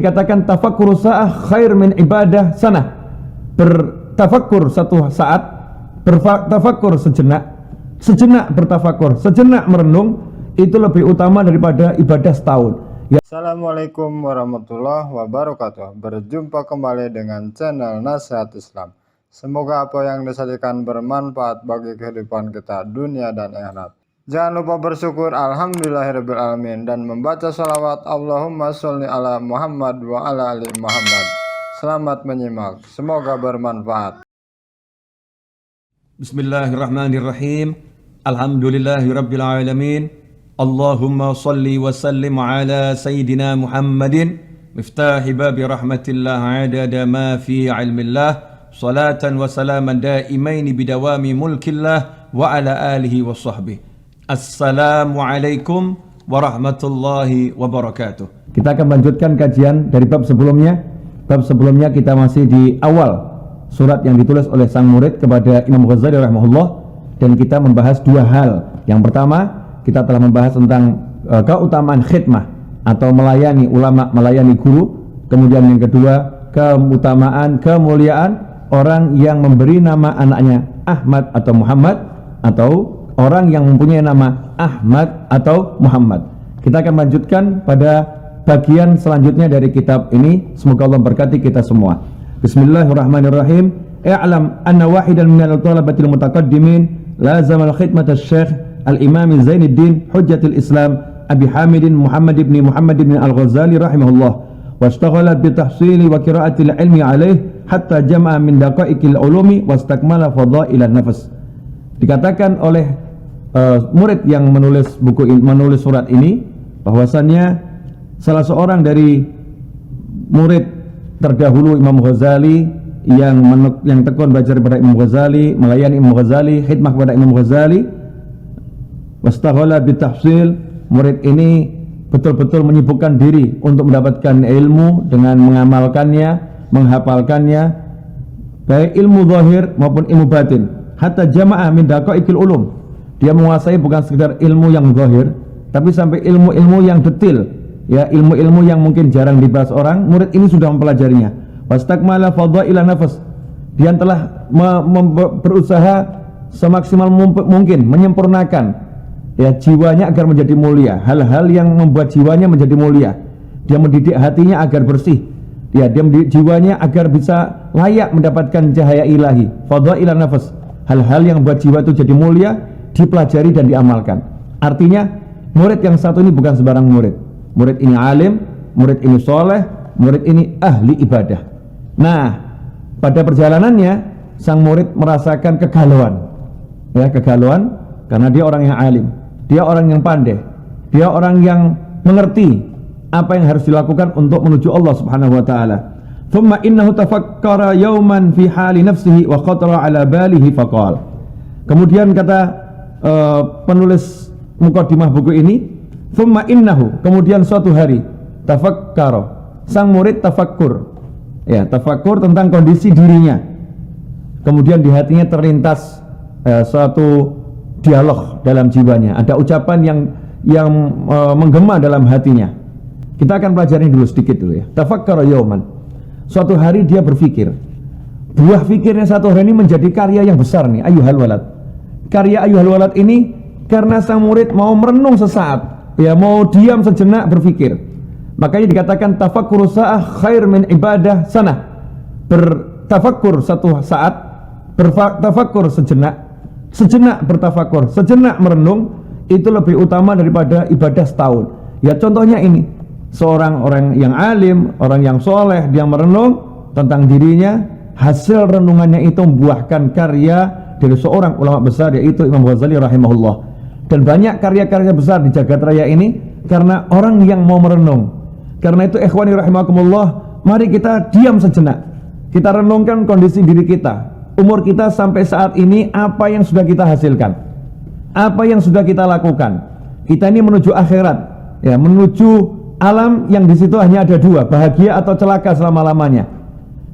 Dikatakan tafakkur sa'ah khair min ibadah sanah. Bertafakkur satu saat, bertafakkur sejenak bertafakkur, sejenak merenung, itu lebih utama daripada ibadah setahun. Assalamualaikum warahmatullahi wabarakatuh. Berjumpa kembali dengan channel Nasihat Islam. Semoga apa yang disajikan bermanfaat bagi kehidupan kita dunia dan akhirat. Jangan lupa bersyukur alhamdulillahirrabbilalamin dan membaca salawat Allahumma sholli ala Muhammad wa ala ali Muhammad. Selamat menyimak, semoga bermanfaat. Bismillahirrahmanirrahim. Alhamdulillahirabbil alamin. Allahumma sholli wa sallim ala sayyidina Muhammadin miftahi babi rahmatillah adada ma fi ilmillah salatan wa salaman daimaini bidawami mulkillah wa ala alihi wa sahbihi. Assalamualaikum warahmatullahi wabarakatuh. Kita akan lanjutkan kajian dari bab sebelumnya. Bab sebelumnya kita masih di awal surat yang ditulis oleh sang murid kepada Imam Ghazali rahimahullah, dan kita membahas dua hal. Yang pertama, kita telah membahas tentang keutamaan khidmah atau melayani ulama, melayani guru. Kemudian yang kedua, keutamaan, kemuliaan orang yang memberi nama anaknya Ahmad atau Muhammad, atau orang yang mempunyai nama Ahmad atau Muhammad. Kita akan lanjutkan pada bagian selanjutnya dari kitab ini. Semoga Allah berkati kita semua. Bismillahirrahmanirrahim. I'lam anna wahidan minal talabatil mutaqaddimin lazama al-khidmat al-syekh al-imam Zainuddin Hujjatul Islam Abi Hamidin Muhammad ibn al-Ghazali rahimahullah, washtaghala bi tahsili wa qira'atil ilmi alaih hatta jama'a min daqaiqil ulumi wastakmala fadailan nafs. Dikatakan oleh murid yang menulis buku ini, menulis surat ini, bahwasannya salah seorang dari murid terdahulu Imam Ghazali yang tekun belajar kepada Imam Ghazali, melayani Imam Ghazali, khidmah kepada Imam Ghazali, wastaghala bitahsil. Murid ini betul-betul menyibukkan diri untuk mendapatkan ilmu dengan mengamalkannya, menghafalkannya, baik ilmu zahir maupun ilmu batin. Hatta jamaah min daqaiqil ulum. Dia menguasai bukan sekedar ilmu yang zahir, tapi sampai ilmu-ilmu yang detil, ya, ilmu-ilmu yang mungkin jarang dibahas orang. Murid ini sudah mempelajarinya. Wastakmala fadailan nafs. Dia telah berusaha semaksimal mungkin menyempurnakan, ya, jiwanya agar menjadi mulia. Hal-hal yang membuat jiwanya menjadi mulia. Dia mendidik hatinya agar bersih. Ya, dia mendidik jiwanya agar bisa layak mendapatkan cahaya ilahi. Fadailan nafs. Hal-hal yang membuat jiwa itu jadi mulia dipelajari dan diamalkan. Artinya murid yang satu ini bukan sembarang murid. Murid ini alim, murid ini soleh, murid ini ahli ibadah. Nah, pada perjalanannya sang murid merasakan kegalauan, ya, kegalauan karena dia orang yang alim, dia orang yang pandai, dia orang yang mengerti apa yang harus dilakukan untuk menuju Allah Subhanahu wa taala. Thumma innahu tafakkara yawman fi hali nafsihi wa khatara ala balihi faqala. Kemudian kata penulis muqaddimah buku ini, thumma innahu, kemudian suatu hari, tafakkara, sang murid tafakkur, ya, tafakkur tentang kondisi dirinya. Kemudian di hatinya terlintas suatu dialog dalam jiwanya, ada ucapan yang menggema dalam hatinya. Kita akan pelajari dulu sedikit dulu, ya. Tafakkara yauman, suatu hari dia berpikir. Buah pikirnya satu hari ini menjadi karya yang besar nih, Ayyuhal Walad. Karya Ayyuhal Walad ini karena sang murid mau merenung sesaat, ya, mau diam sejenak berpikir. Makanya dikatakan tafakkur sa'ah khair min ibadah sanah. Bertafakkur satu saat, bertafakkur sejenak bertafakkur, sejenak merenung, itu lebih utama daripada ibadah setahun. Ya, contohnya ini, seorang orang yang alim, orang yang soleh, dia merenung tentang dirinya, hasil renungannya itu membuahkan karya dari seorang ulama besar, yaitu Imam Ghazali rahimahullah. Dan banyak karya-karya besar di jagat raya ini karena orang yang mau merenung. Karena itu ikhwani rahimakumullah, mari kita diam sejenak, kita renungkan kondisi diri kita, umur kita sampai saat ini, apa yang sudah kita hasilkan, apa yang sudah kita lakukan. Kita ini menuju akhirat, ya, menuju alam yang di situ hanya ada dua, bahagia atau celaka selama-lamanya.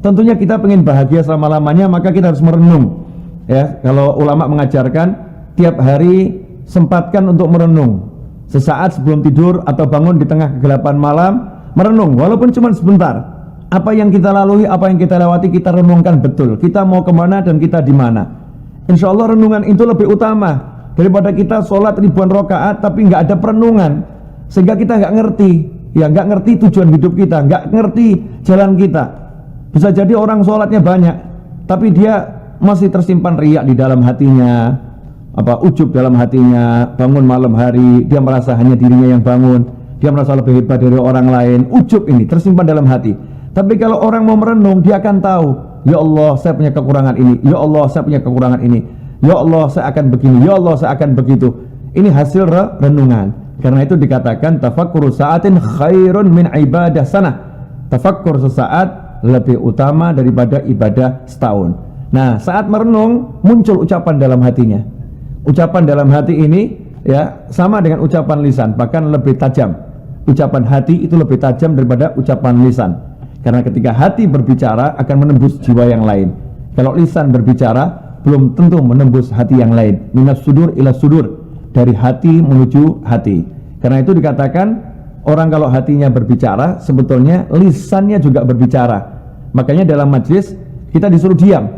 Tentunya kita ingin bahagia selama-lamanya, maka kita harus merenung. Ya, kalau ulama mengajarkan tiap hari sempatkan untuk merenung. Sesaat sebelum tidur atau bangun di tengah kegelapan malam, merenung walaupun cuma sebentar. Apa yang kita lalui, apa yang kita lewati, kita renungkan betul. Kita mau kemana dan kita di mana. Insya Allah renungan itu lebih utama daripada kita sholat ribuan rakaat tapi nggak ada perenungan, sehingga kita nggak ngerti, ya nggak ngerti tujuan hidup kita, nggak ngerti jalan kita. Bisa jadi orang sholatnya banyak, tapi dia masih tersimpan riak di dalam hatinya, ujub dalam hatinya. Bangun malam hari, dia merasa hanya dirinya yang bangun, dia merasa lebih hebat dari orang lain. Ujub ini tersimpan dalam hati. Tapi kalau orang mau merenung, dia akan tahu, ya Allah saya punya kekurangan ini, ya Allah saya punya kekurangan ini, ya Allah saya akan begini, ya Allah saya akan begitu. Ini hasil renungan. Karena itu dikatakan tafakkur sa'atin khairun min ibadah sanah. Tafakkur sesaat lebih utama daripada ibadah setahun. Nah, saat merenung muncul ucapan dalam hatinya. Ucapan dalam hati ini ya sama dengan ucapan lisan, bahkan lebih tajam. Ucapan hati itu lebih tajam daripada ucapan lisan. Karena ketika hati berbicara akan menembus jiwa yang lain. Kalau lisan berbicara belum tentu menembus hati yang lain. Minas sudur ila sudur, dari hati menuju hati. Karena itu dikatakan orang kalau hatinya berbicara, sebetulnya lisannya juga berbicara. Makanya dalam majlis kita disuruh diam.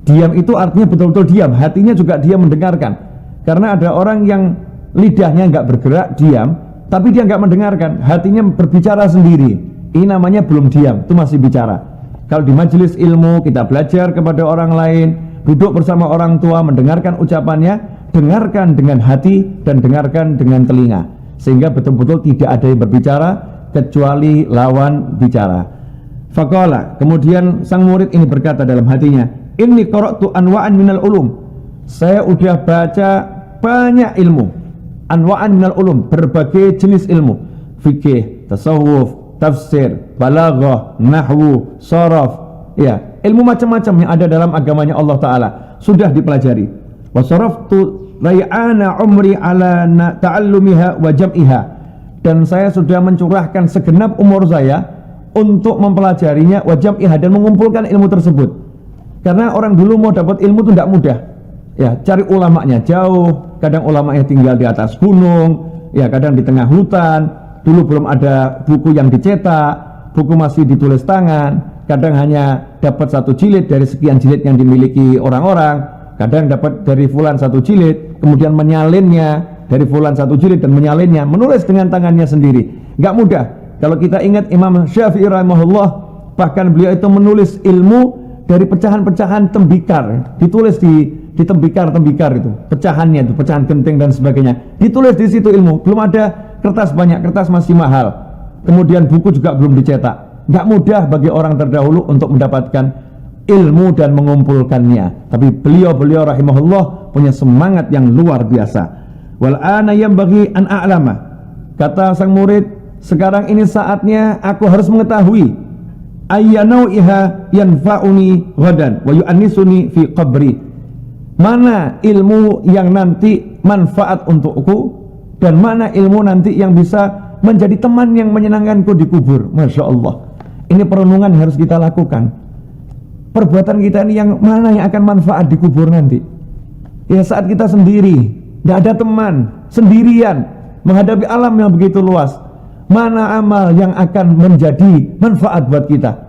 Diam itu artinya betul-betul diam, hatinya juga diam mendengarkan. Karena ada orang yang lidahnya nggak bergerak, diam, tapi dia nggak mendengarkan, hatinya berbicara sendiri. Ini namanya belum diam, itu masih bicara. Kalau di majelis ilmu kita belajar kepada orang lain, duduk bersama orang tua, mendengarkan ucapannya, dengarkan dengan hati dan dengarkan dengan telinga, sehingga betul-betul tidak ada yang berbicara kecuali lawan bicara. Faqala, kemudian sang murid ini berkata dalam hatinya, inni qara'tu anwa'an minal ulum. Saya udah baca banyak ilmu. Anwa'an minal ulum, berbagai jenis ilmu. Fikih, tasawuf, tafsir, balaghah, nahwu, sharaf, ya, ilmu macam-macam yang ada dalam agamanya Allah Ta'ala sudah dipelajari. Wa saraftu ray'ana umri ala ta'allumiha wa jam'iha. Dan saya sudah mencurahkan segenap umur saya untuk mempelajarinya, wa jam'iha, dan mengumpulkan ilmu tersebut. Karena orang dulu mau dapat ilmu itu tidak mudah. Ya, cari ulamanya jauh, kadang ulamanya tinggal di atas gunung, ya kadang di tengah hutan. Dulu belum ada buku yang dicetak, buku masih ditulis tangan, kadang hanya dapat satu jilid dari sekian jilid yang dimiliki orang-orang, kadang dapat dari fulan satu jilid, kemudian menyalinnya dari fulan satu jilid dan menyalinnya, menulis dengan tangannya sendiri. Nggak mudah. Kalau kita ingat Imam Syafi'i rahimahullah, bahkan beliau itu menulis ilmu dari pecahan-pecahan tembikar, ditulis di tembikar-tembikar itu, pecahannya itu, pecahan genting dan sebagainya, ditulis di situ ilmu. Belum ada kertas banyak, kertas masih mahal, kemudian buku juga belum dicetak. Nggak mudah bagi orang terdahulu untuk mendapatkan ilmu dan mengumpulkannya. Tapi beliau rahimahullah punya semangat yang luar biasa. Wal ana yanbaghi an a'lama, kata sang murid, sekarang ini saatnya aku harus mengetahui ayyanau'iha yanfa'uni ghadan wa yu'annisuni fi qabri. Mana ilmu yang nanti manfaat untukku dan mana ilmu nanti yang bisa menjadi teman yang menyenangkanku di kubur. Masya Allah, ini perenungan yang harus kita lakukan. Perbuatan kita ini yang mana yang akan manfaat di kubur nanti. Ya saat kita sendiri, tidak ada teman, sendirian menghadapi alam yang begitu luas, mana amal yang akan menjadi manfaat buat kita,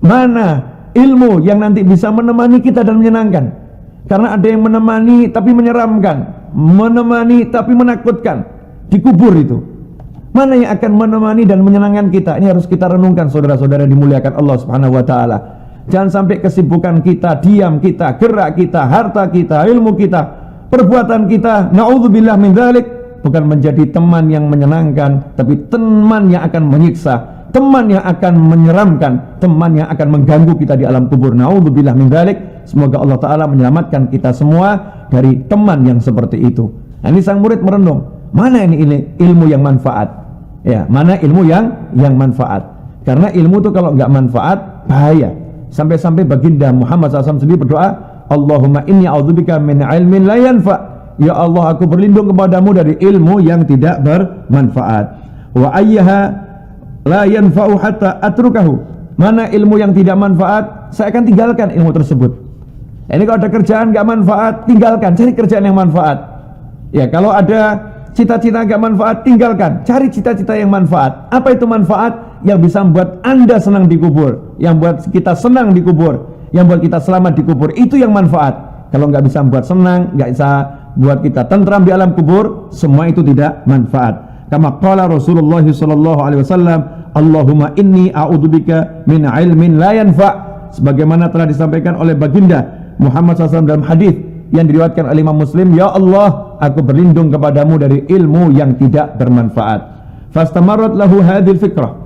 mana ilmu yang nanti bisa menemani kita dan menyenangkan. Karena ada yang menemani tapi menyeramkan, menemani tapi menakutkan di kubur itu. Mana yang akan menemani dan menyenangkan kita? Ini harus kita renungkan, saudara-saudara dimuliakan Allah Subhanahu wa taala. Jangan sampai kesibukan kita, diam kita, gerak kita, harta kita, ilmu kita, perbuatan kita, naudzubillah min dzalik, bukan menjadi teman yang menyenangkan, tapi teman yang akan menyiksa, teman yang akan menyeramkan, teman yang akan mengganggu kita di alam kubur. Naudzubillah min dzalik. Semoga Allah Ta'ala menyelamatkan kita semua dari teman yang seperti itu. Nah, ini sang murid merenung, mana ini ilmu yang manfaat? Ya, mana ilmu yang manfaat? Karena ilmu itu kalau nggak manfaat bahaya. Sampai-sampai baginda Muhammad SAW sendiri berdoa, Allahumma inni a'udzubika min ilmin la yanfa. Ya Allah, aku berlindung kepadamu dari ilmu yang tidak bermanfaat. Wa ayyaha la yanfa'u hatta atrukahu. Mana ilmu yang tidak manfaat, saya akan tinggalkan ilmu tersebut. Ini kalau ada kerjaan gak manfaat, tinggalkan, cari kerjaan yang manfaat. Ya, kalau ada cita-cita gak manfaat, tinggalkan, cari cita-cita yang manfaat. Apa itu manfaat? yang bisa membuat Anda senang di kubur, yang buat kita senang di kubur, yang buat kita selamat di kubur, itu yang manfaat. Kalau nggak bisa membuat senang, nggak bisa buat kita tentram di alam kubur, semua itu tidak manfaat. Kama qala Rasulullah sallallahu alaihi wasallam, Allahumma inni a'udzubika min ilmin la yanfa', sebagaimana telah disampaikan oleh baginda Muhammad SAW dalam hadis yang diriwayatkan oleh Imam Muslim, ya Allah, aku berlindung kepadamu dari ilmu yang tidak bermanfaat. Fastamarrat lahu hadhil fikrah,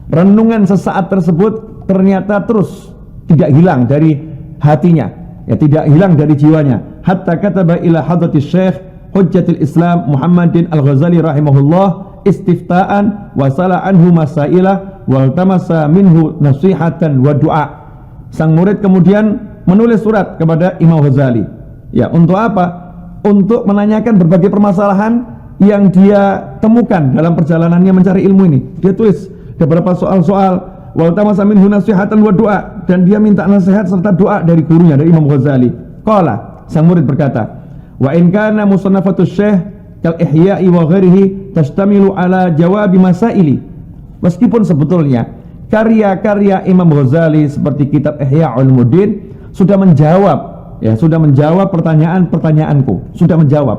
renungan sesaat tersebut ternyata terus tidak hilang dari hatinya, ya, tidak hilang dari jiwanya. Hatta kataba ila hadratis Syekh Hujjatul Islam Muhammadin Al-Ghazali rahimahullah istifta'an wa sala anhu masailah wa tamasa minhu nasihatan wa du'a. Sang murid kemudian menulis surat kepada Imam Ghazali. Ya, untuk apa? Untuk menanyakan berbagai permasalahan yang dia temukan dalam perjalanannya mencari ilmu ini. Dia tulis beberapa soal-soal wa tamasa minhu nasihatan wa du'a, dan dia minta nasihat serta doa dari gurunya, dari Imam Ghazali. Qala, sang murid berkata, wa in kana musannafatus syekh kal ihya'i wa ghairihi tashtamilu ala jawabi masaili. Meskipun sebetulnya karya-karya Imam Ghazali seperti kitab Ihya Ulumuddin sudah menjawab, ya, sudah menjawab pertanyaan-pertanyaanku, sudah menjawab.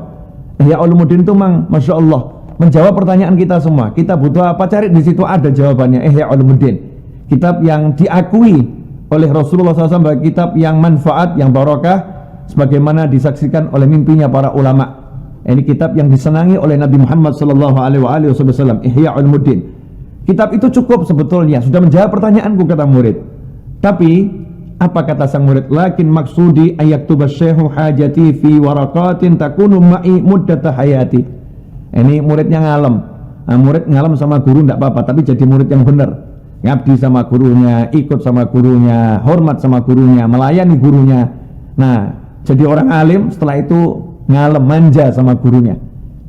Ihya Ulumuddin itu memang Masya Allah menjawab pertanyaan kita semua. Kita butuh apa, cari di situ ada jawabannya. Ihya Ulumuddin, kitab yang diakui oleh Rasulullah SAW sebagai kitab yang manfaat, yang barakah, sebagaimana disaksikan oleh mimpinya para ulama. Ini kitab yang disenangi oleh Nabi Muhammad SAW, Ihya Ulumuddin. Kitab itu cukup sebetulnya, sudah menjawab pertanyaanku, kata murid. Tapi apa kata sang murid? Lakin maksudi ayaktuba syekhu hajati fi waraqatin takunu ma'i muddata hayati. Ini muridnya ngalem. Nah, murid ngalem sama guru tidak apa-apa, tapi jadi murid yang benar. Ngabdi sama gurunya, ikut sama gurunya, hormat sama gurunya, melayani gurunya. Nah, jadi orang alim, setelah itu ngalem, manja sama gurunya.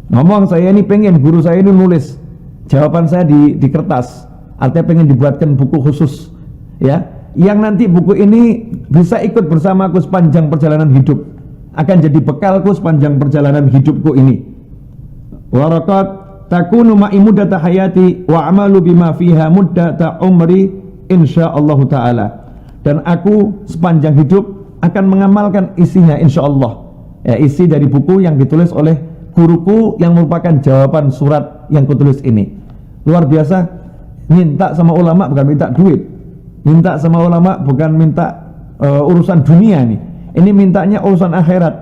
Ngomong, saya ini pengen guru saya ini nulis jawaban saya di kertas, artinya pengen dibuatkan buku khusus, ya, yang nanti buku ini bisa ikut bersamaku sepanjang perjalanan hidup, akan jadi bekalku sepanjang perjalanan hidupku ini. Waraqat takunu ma'i muddata hayati wa amalu bima fiha muddata umri insyaallah ta'ala. Dan aku sepanjang hidup akan mengamalkan isinya insyaallah, ya, isi dari buku yang ditulis oleh guruku yang merupakan jawaban surat yang kutulis ini. Luar biasa, minta sama ulama bukan minta duit, minta sama ulama bukan minta urusan dunia nih. Ini mintanya urusan akhirat,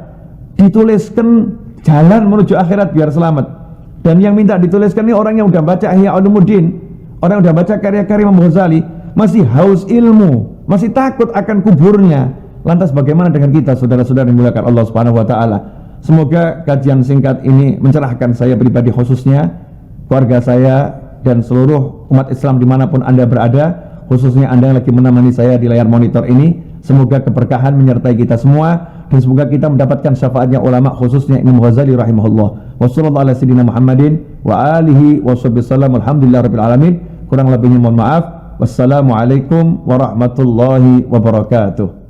dituliskan jalan menuju akhirat biar selamat. Dan yang minta dituliskan ini orang yang udah baca Ihya Ulumuddin, orang yang udah baca karya-karya Imam Ghazali, masih haus ilmu, masih takut akan kuburnya. Lantas bagaimana dengan kita, saudara-saudara yang dimuliakan Allah Subhanahu wa taala? Semoga kajian singkat ini mencerahkan saya pribadi khususnya, keluarga saya, dan seluruh umat Islam dimanapun Anda berada, khususnya Anda yang lagi menemani saya di layar monitor ini. Semoga keberkahan menyertai kita semua, dan semoga kita mendapatkan syafaatnya ulama, khususnya Imam Ghazali rahimahullah. Wassallallahu ala sayyidina Muhammadin wa alihi wasallam. Alhamdulillahirabbil alamin. Kurang lebihnya mohon maaf. Wassalamualaikum warahmatullahi wabarakatuh.